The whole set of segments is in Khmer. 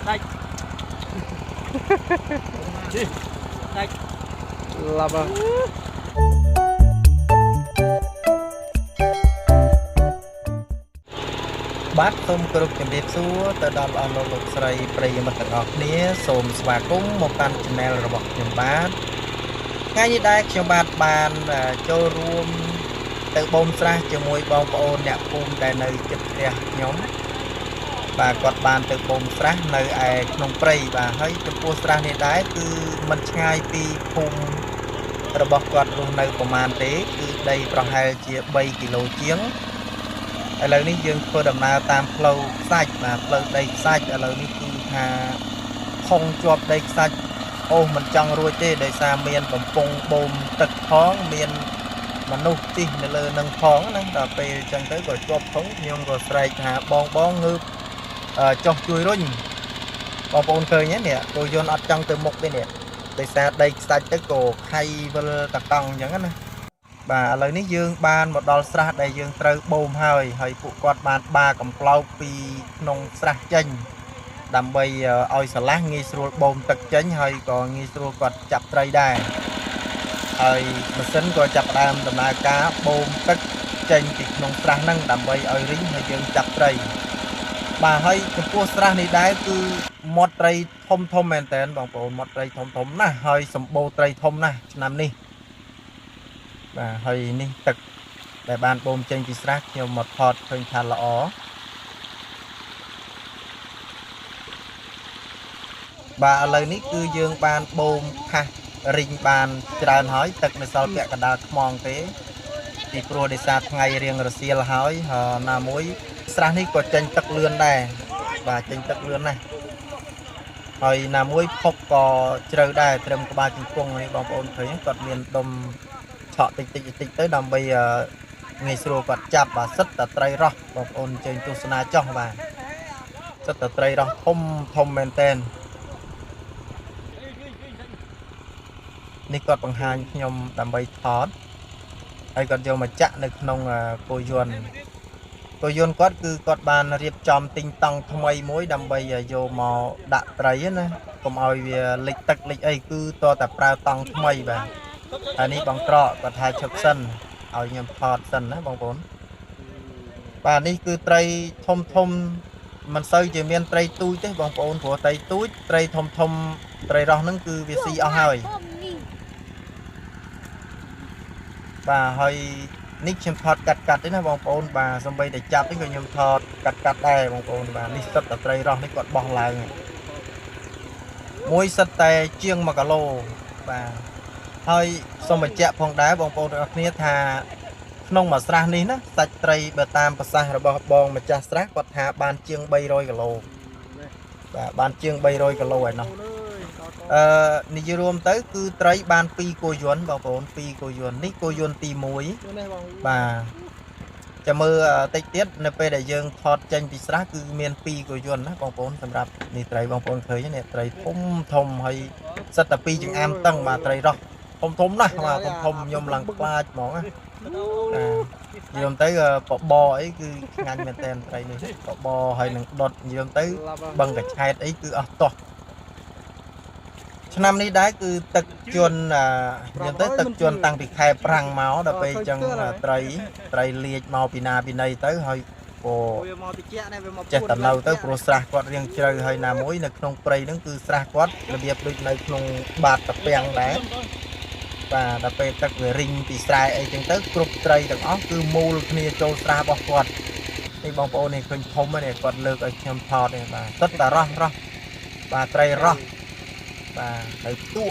đây đi đây làm à bát tôm cột chấm điệp xúa từ đòn on lục sợi prey mặt tầng ngọc nia sôm sva cung một căn channel របស់ខ្ញុំបាទថ្ងៃនេះដែរខ្ញុំបាទបានចូលរួមទៅបូមស្រះជាមួយបងប្អូនអ្នកភូមិដែលនៅជិតផ្ទះខ្ញុំបាទគាត់បានទៅបូមស្រះនៅឯក្នុងព្រៃបាទហើយចំពោះស្រះនេះដែរគឺមិនឆ្ងាយពីភូមិរបស់គាត់រស់នៅប្រហែលទេគឺដីប្រហែលជា3គីឡូជាងឥឡូវនេះយើងធ្វើដំណើរតាមផ្លូវខ្សាច់បាទផ្លូវដីខ្សាច់ឥឡូវនេះគឺថាខុងជាប់ដីខ្សាច់អូមិនចង់រួចទេដោយសារមានកំពង់បូមទឹកផងមានមនុស្សទីនៅលើនឹងផងណាដល់ពេលអញ្ចឹងទៅក៏ជាប់ផងខ្ញុំក៏ស្រែកថាបងងើបចុះជួយរុញបងប្អូនឃើញទេនេះគោយន្តអត់ចង់ទៅមុខទេនេះដោយសារដីខ្សាច់ទៅក៏ខៃវិលតកង់អញ្ចឹងណាបាទឥឡូវនេះយើងបានមកដល់ស្រះដែលយើងត្រូវបូមហើយពួកគាត់បានបាកំប្លោកពីក្នុងស្រះចេញដើម្បីឲ្យស្រឡះងាយស្រួលបូមទឹកចេញហើយក៏ងាយស្រួលគាត់ចាប់ត្រីដែរហើយម៉ាស៊ីនក៏ចាប់ផ្ដើមដំណើរការបូមទឹកចេញពីក្នុងស្រះហ្នឹងដើម្បីឲ្យរីងហើយយើងចាប់ត្រីបាទហើយចំពោះស្រះនេះដែរគឺមាត់ត្រីធំមែនតើបងប្អូនមាត់ត្រីធំណាស់ហើយសម្បូរត្រីធំណាស់ឆ្នាំនេះបាទហើយនេះទឹកដែលបានបូមចេញពីស្រះខ្ញុំមកថតឃើញថាល្អបាទឥឡូវនេះគឺយើងបានបូមខាសរីងបានច្រើនហើយទឹកនៅសល់ពាក់កណ្ដាលខ្មងទេពីព្រោះដោយសារថ្ងៃរៀងរសៀលហើយណាមួយស្រះនេះក៏ចេញទឹកលឿនដែរបាទចេញទឹកលឿនណាស់ហើយណាមួយភពក៏ជ្រៅដែរត្រឹមក្បាលជង្គង់នេះបងប្អូនឃើញគាត់មានដុំឆក់តិចទៅដើម្បីងាយស្រួលគាត់ចាប់បាទសិតតែត្រីរ៉ោះបងប្អូនជើញទស្សនាចោះបាទសិតតែត្រីរ៉ោះធំមែនតែននេះគាត់បង្ហាញខ្ញុំដើម្បីថតហើយគាត់យកមកចាក់នៅក្នុងគោយន្តគាត់គឺគាត់បានរៀបចំទិញតង់ថ្មីមួយដើម្បីយកមកដាក់ត្រីណាកុំឲ្យវាលិចទឹកលិចអីគឺតតែប្រើតង់ថ្មីបាទហើយនេះបងត្រកគាត់ថាឈប់សិនឲ្យខ្ញុំថតសិនណាបងប្អូនបាទនេះគឺត្រីធំមិនសូវជាមានត្រីទូចទេបងប្អូនព្រោះត្រីទូចត្រីធំត្រីរ៉ោះហ្នឹងគឺវាស៊ីអស់ហើយបាទហើយនេះខ្ញុំថតកាត់ទេណាបងប្អូនបាទសំបីតែចាប់នេះក៏ខ្ញុំថតកាត់ដែរបងប្អូនបាទនេះសិតតែត្រីរ៉ោះនេះគាត់បោះឡើងមួយសិតតែជាង1គីឡូបាទហើយសូមបញ្ជាក់ផងដែរបងប្អូនទាំងអស់គ្នាថាក្នុងមួយស្រះនេះណាសាច់ត្រីបើតាមប្រសាសន៍របស់បងម្ចាស់ស្រះគាត់ថាបានជាង300គីឡូបាទបានជាង300គីឡូហើយណោះនិយាយរួមទៅគឺត្រីបាន2គោយន្តបងប្អូន2គោយន្តនេះគោយន្តទី1បាទចាំមើលតិចទៀតនៅពេលដែលយើងថតចេញពីស្រះគឺមាន2គោយន្តណាបងប្អូនសម្រាប់នេះត្រីបងប្អូនឃើញនេះត្រីធំហើយសិតតែ2ចង្អាមតឹងបាទត្រីរ៉ោះធំណាស់បាទធំខ្ញុំឡើងខ្លាចហ្មងណានិយាយទៅបបអីគឺឆ្ងាញ់មែនតើត្រីនេះបបហើយនឹងដុតនិយាយទៅបឹងកឆែតអីគឺអស់តោះឆ្នាំនេះដែរគឺទឹកជន់និយាយទៅទឹកជន់តាំងពីខែប្រាំងមកដល់ពេលអញ្ចឹងត្រីលាជមកពីណាពីណីទៅហើយក៏ចេះតែនៅទៅព្រោះស្រះគាត់រៀងជ្រៅហើយណាមួយនៅក្នុងព្រៃហ្នឹងគឺស្រះគាត់របៀបដូចនៅក្នុងបាតតាពាំងដែរបាទដល់ពេលទឹកវារីងពីស្រែអីចឹងទៅគ្រប់ត្រីទាំងអស់គឺមូលគ្នាចូលស្រះរបស់គាត់នេះបងប្អូននេះឃើញធំហ្នឹងគាត់លើកឲ្យខ្ញុំថតនេះបាទទឹកតែរ៉ោះបាទត្រីរ៉ោះបាទហើយទួ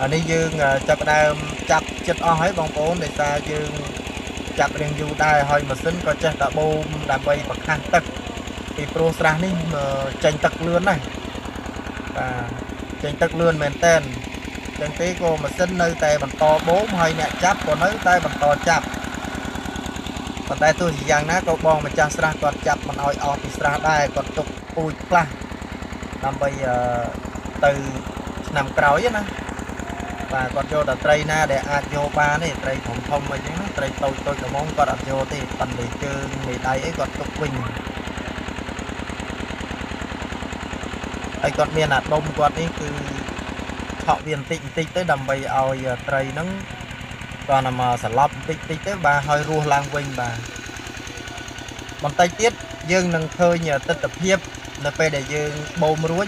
អានេះយើងចាប់ដើមចាប់ចិត្តអស់ហើយបងប្អូនដោយសារយើងចាប់រៀងយូរដែរហើយម៉ាស៊ីនក៏ចេះតែបូមដើម្បីបង្ខាស់ទឹកពីព្រោះស្រះនេះចេញទឹកលឿនណាស់បាទចេញទឹកលឿនមែនតើចឹងទេក៏ម៉ាស៊ីននៅតែបន្តបូមហើយអ្នកចាប់ក៏នៅតែបន្តចាប់ប៉ុន្តែទោះជាយ៉ាងណាក៏បងម្ចាស់ស្រះគាត់ចាប់មិនឲ្យអស់ពីស្រះដែរគាត់ទុកពូជខ្លះដើម្បីទៅឆ្នាំក្រោយណាបាទគាត់យកតែត្រីណាដែលអាចយកបានទេត្រីធំអីចឹងណាត្រីតូចល្មមគាត់អត់យកទេប៉ុន្តែជើងមេដៃអីគាត់ទុកវិញ ហើយគាត់មានអាដុំគាត់នេះគឺឆក់វាបន្តិចទៅដើម្បីឲ្យត្រីហ្នឹងគាត់មកសន្លប់បន្តិចទៅបាទហើយរស់ឡើងវិញបាទបន្តិចទៀតយើងនឹងឃើញទស្សនភាពនៅពេលដែលយើងបូមរួច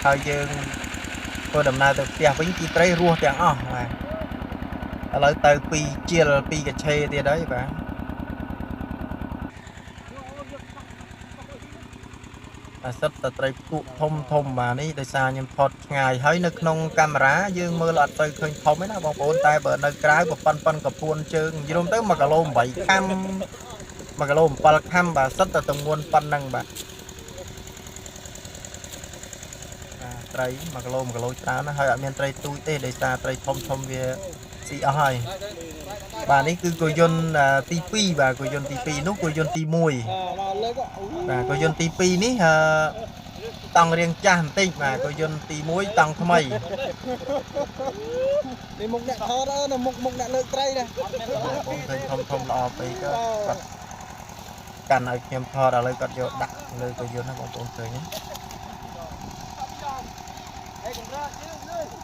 ហើយយើងធ្វើដំណើរទៅផ្ទះវិញគឺត្រីរស់ទាំងអស់បាទឥឡូវទៅពីជាលពីកញ្ឆេទៀតហើយបាទសិតតែត្រីផ្គក់ធំបាទនេះដោយសារខ្ញុំថតឆ្ងាយហើយនៅក្នុងកាមេរ៉ាយើងមើលអត់ទៅឃើញធំទេណាបងប្អូនតែបើនៅក្រៅប៉ុណ្ណកពួនជើងយល់ទៅ1គីឡូ8ខាំ1គីឡូ7ខាំបាទសិតតែទម្ងន់ប៉ុណ្ណឹងបាទត្រី1គីឡូច្រើនណាស់ហើយអត់មានត្រីទូចទេដោយសារត្រីធំវាស៊ីអស់ហើយបាទនេះគឺគោយន្តទី2បាទគោយន្តទី2នោះគោយន្តទី1បាទគោយន្តទី2នេះតង់រៀងចាស់បន្តិចបាទគោយន្តទី1តង់ថ្មីនេះមុខអ្នកថតនៅមុខអ្នកលើកត្រីណាបងឃើញធំល្អពេកគាត់កាន់ឲ្យខ្ញុំថតឥឡូវគាត់យកដាក់លើគោយន្តណាបងប្អូនឃើញទេ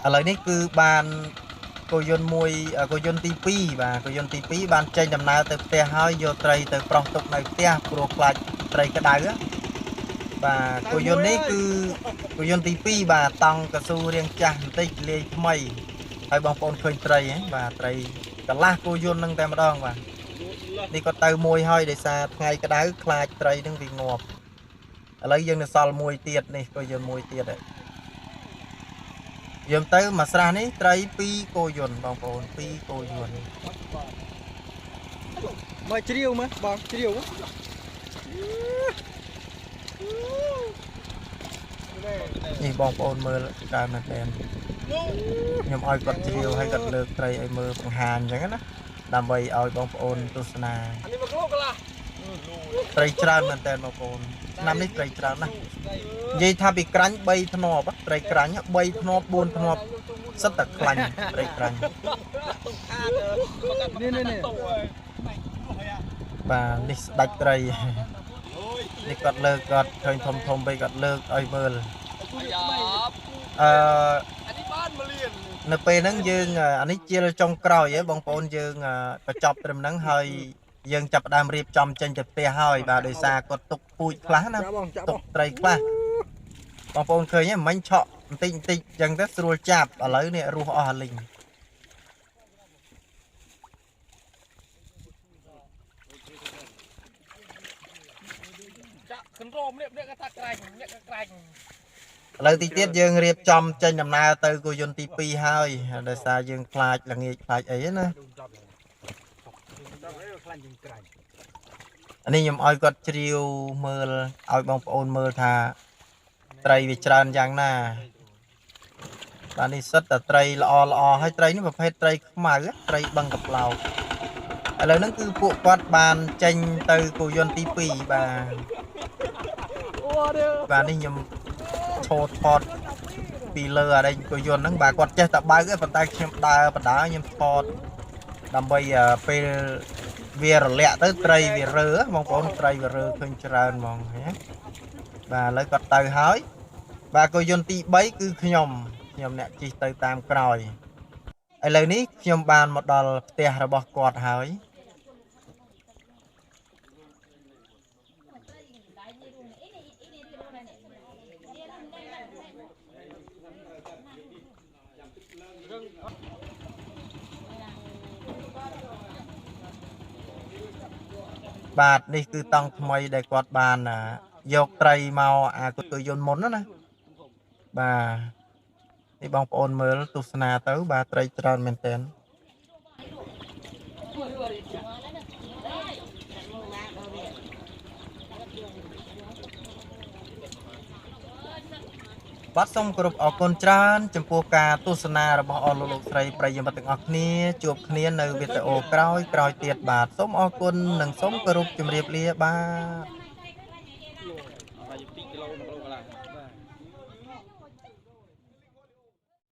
ឥឡូវនេះគឺបានគោយន្តគោយន្តទី2បាទគោយន្តទី2បានចេញដំណើរទៅផ្ទះហើយយកត្រីទៅប្រោះទុកនៅផ្ទះព្រោះខ្លាចត្រីក្តៅបាទគោយន្តនេះគឺគោយន្តទី2បាទតង់កស៊ូរៀងចាស់បន្តិចលាយថ្មីហើយបងប្អូនឃើញត្រីហ៎បាទត្រីកន្លះគោយន្តនឹងតែម្ដងបាទនេះក៏ទៅមួយហើយដោយសារថ្ងៃក្តៅខ្លាចត្រីនឹងវាងាប់ឥឡូវយើងនៅសល់មួយទៀតនេះគោយន្តមួយទៀតហើយយើងទៅមួយស្រះនេះត្រី2គោយន្តបងប្អូន2គោយន្តមកជ្រាវមើលបងជ្រាវនេះបងប្អូនមើលដើមមែនតើខ្ញុំឲ្យគាត់ជ្រាវហើយគាត់លើកត្រីឲ្យមើលបង្ហាញអញ្ចឹងណាដើម្បីឲ្យបងប្អូនទស្សនានេះ1គីឡូកន្លះត្រីច្រើនមែនតើបងប្អូនឆ្នាំនេះត្រីច្រើនណាស់និយាយថាពីក្រាញ់3ធ្នាប់ត្រីក្រាញ់3ធ្នាប់4ធ្នាប់សិតតែខ្លាញ់ត្រីក្រាញ់នេះបាទនេះស្ដាច់ត្រីនេះគាត់លើកគាត់ឃើញធំពេកគាត់លើកឲ្យមើលអានេះបាន1លាននៅពេលហ្នឹងយើងអានេះជាចុងក្រោយហ៎បងប្អូនយើងបញ្ចប់ត្រឹមហ្នឹងហើយយើងចាប់ផ្ដើមរៀបចំចេញទៅផ្ទះហើយបាទដោយសារគាត់ទុកពូជខ្លះណាទុកត្រីខ្លះបងប្អូនឃើញទេមិញឆក់បន្តិចអញ្ចឹងទៅស្រួលចាប់ឥឡូវនេះរស់អស់អាលីងចាក់កន្រោមនេះក៏ថាក្រាញ់នេះក៏ក្រាញ់ឥឡូវទីទៀតយើងរៀបចំចេញដំណើរទៅគោយន្តទី2ហើយដោយសារយើងខ្លាចល្ងាចខ្លាចអីណាអានេះខ្ញុំឲ្យគាត់ជ្រាវមើលឲ្យបងប្អូនមើលថាត្រីវាច្រើនយ៉ាងណាបាទនេះសិតតែត្រីល្អហើយត្រីនេះប្រភេទត្រីខ្មៅត្រីបឹងកប្លោកឥឡូវហ្នឹងគឺពួកគាត់បានចេញទៅគោយន្តទី2បាទនេះខ្ញុំឈោតថតពីលើអីគោយន្តហ្នឹងបាទគាត់ចេះតែបើកទេប៉ុន្តែខ្ញុំដើរបដាខ្ញុំថតដើម្បីពេលវារលាក់ទៅត្រីវារើបងប្អូនត្រីវារើឃើញច្រើនហ្មងណាបាទឥឡូវគាត់ទៅហើយបាទគោយន្តទី3គឺខ្ញុំអ្នកជិះទៅតាមក្រោយឥឡូវនេះខ្ញុំបានមកដល់ផ្ទះរបស់គាត់ហើយបាទនេះគឺតង់ថ្មីដែលគាត់បានយកត្រីមកគោយន្តមុនណាបាទនេះបងប្អូនមើលទស្សនាទៅបាទត្រីច្រើនមែនទែនបាទសូមគោរពអរគុណច្រើនចំពោះការទស្សនារបស់អស់លោកស្រីប្រិយមិត្តទាំងអស់គ្នាជួបគ្នានៅវីដេអូក្រោយទៀតបាទសូមអរគុណនិងសូមគោរពជម្រាបលាបាទ